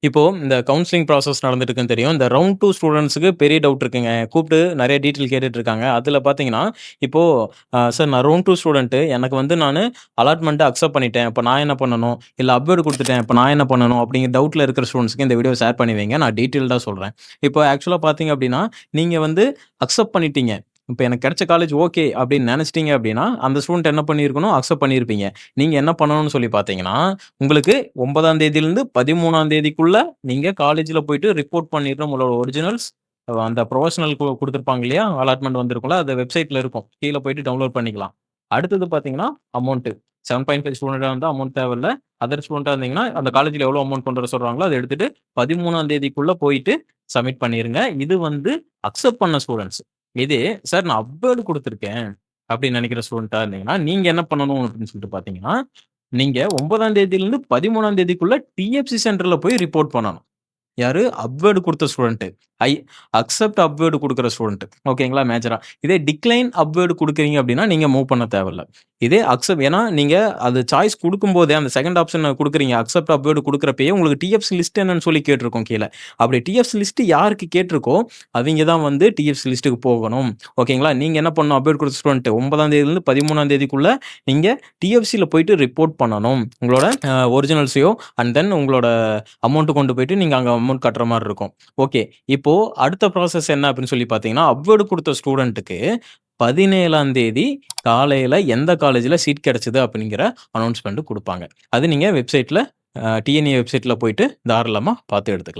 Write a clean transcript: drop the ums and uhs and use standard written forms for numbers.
இப்போ இந்த counselling process நடந்துட்டு இருக்குன்னு தெரியும். இந்த ரவுண்ட் 2 ஸ்டூடண்ட்ஸ்க்கு பெரிய டவுட் இருக்குங்க. கூப்ட்டு நெறைய டீட்டெயில் கேட்டுட்டு இருக்காங்க. அதுல பார்த்தீங்கன்னா, இப்போ சார் நான் ரவுண்ட் 2 ஸ்டூடண்ட்டு. எனக்கு வந்து நானு அலாட்மென்ட்ட அக்செப்ட் பண்ணிட்டேன். இப்ப நான் என்ன பண்ணணும்? இல்ல அப்வேர்ட் குடுத்துட்டேன். இப்ப நான் என்ன பண்ணணும்? அப்படிங்கிற டவுட்ல இருக்கிற ஸ்டூடண்ட்ஸ்க்கு இந்த வீடியோ ஷேர் பண்ணி வைங்க. நான் டீட்டெயில்டா சொல்றேன். இப்போ ஆக்சுவலா பார்த்தீங்க அப்படின்னா, நீங்க வந்து அக்செப்ட் பண்ணிட்டீங்க. இப்ப எனக்கு கிடைச்ச காலேஜ் ஓகே அப்படின்னு நெனச்சிட்டீங்க அப்படின்னா, அந்த ஸ்டூடண்ட் என்ன பண்ணியிருக்கணும்? அக்செப்ட் பண்ணியிருப்பீங்க. நீங்க என்ன பண்ணணும்னு சொல்லி பார்த்தீங்கன்னா, உங்களுக்கு 9ஆம் தேதியிலிருந்து 13ஆம் தேதிக்குள்ள நீங்க காலேஜ்ல போயிட்டு ரிப்போர்ட் பண்ணிரணும். உங்களோட ஒரிஜினல்ஸ் அந்த ப்ரொஃபஷனல் குடுத்திருப்பாங்க இல்லையா? அலாட்மென்ட் வந்திருக்கும்ல. அது வெப்சைட்ல இருக்கும். கீழ போயிட்டு டவுன்லோட் பண்ணிக்கலாம். அடுத்தது பார்த்தீங்கன்னா, அமௌண்ட் 7.5 ஸ்டூடண்ட்டா இருந்தா அமௌண்ட் தேவையில்ல. அதர் ஸ்டூடண்ட்டா இருந்தீங்கன்னா, அந்த காலேஜ்ல எவ்வளோ அமௌண்ட் கொண்டு வர சொல்றாங்களோ, அத எடுத்துட்டு 13ஆம் தேதிக்குள்ள போயிட்டு சப்மிட் பண்ணிருங்க. இது வந்து அக்செப்ட் பண்ண ஸ்டூடண்ட்ஸ். இதே சார் நான் அப்வேர்ட் குடுத்துருக்கேன் அப்படின்னு நெனைக்கிற ஸ்டூடண்ட்டா இருந்தீங்கன்னா, நீங்க என்ன பண்ணணும் அப்படின்னு சொல்லிட்டு பார்த்தீங்கன்னா, நீங்க 9ஆம் தேதியிலிருந்து 13ஆம் தேதிக்குள்ள டிஎஃப்சி சென்டர்ல போய் ரிப்போர்ட் பண்ணணும். யாரு? அப்வேர்ட் குடுத்த ஸ்டூடண்ட். ஐ அக்செப்ட் அப்வேர்ட் குடுக்குற ஸ்டூடண்ட். ஓகேங்களா? மேஜரா. இதே டிக்ளைன் அப்வேர்ட் குடுக்குறீங்க அப்டின்னா, நீங்க மூவ் பண்ண தேவையில்ல. இதே அக்செப்ட் ஏன்னா நீங்க அது சாய்ஸ் குடுக்கும்போதே அந்த செகண்ட் ஆப்ஷன் குடுக்குறீங்க. அக்செப்ட் அப்வேர்ட் குடுக்குறப்பயே உங்களுக்கு டிஎஃப்சி லிஸ்ட் என்னன்னு சொல்லி கேட்டிருக்கும் கீழ. அப்படி டிஎஃப்சி லிஸ்ட் யாருக்கு கேட்டிருக்கோ, அவிங்க தான் வந்து டிஎஃப்சி லிஸ்ட்க்கு போகணும். ஓகேங்களா? நீங்க என்ன பண்ணணும்? அப்வேர்ட் குடுத்த ஸ்டூடண்ட் 9ஆம் தேதியிலிருந்து 13ஆம் தேதிக்குள்ள நீங்க டிஎஃப்சில போயிட்டு ரிப்போர்ட் பண்ணணும். உங்களோட ஒரிஜினல்ஸையோ அண்ட் தென் உங்களோட அமௌண்ட் கொண்டு போயிட்டு நீங்க அங்க அமௌண்ட் கட்டுற மாரி இருக்கும். ஓகே. இப்போ அடுத்த ப்ராசஸ் என்ன அப்படின்னு சொல்லி பார்த்தீங்கன்னா, அப்வேர்ட் குடுத்த ஸ்டூடண்ட்க்கு 17ஆம் தேதி காலையில எந்த காலேஜ்ல சீட் கிடைச்சது அப்படிங்கிற அனவுன்ஸ்மென்ட் குடுப்பாங்க. அது நீங்க வெப்சைட்ல டிஎன்ஏ வெப்சைட்ல போயிட்டு தாராளமா பார்த்து எடுத்துக்கலாம்.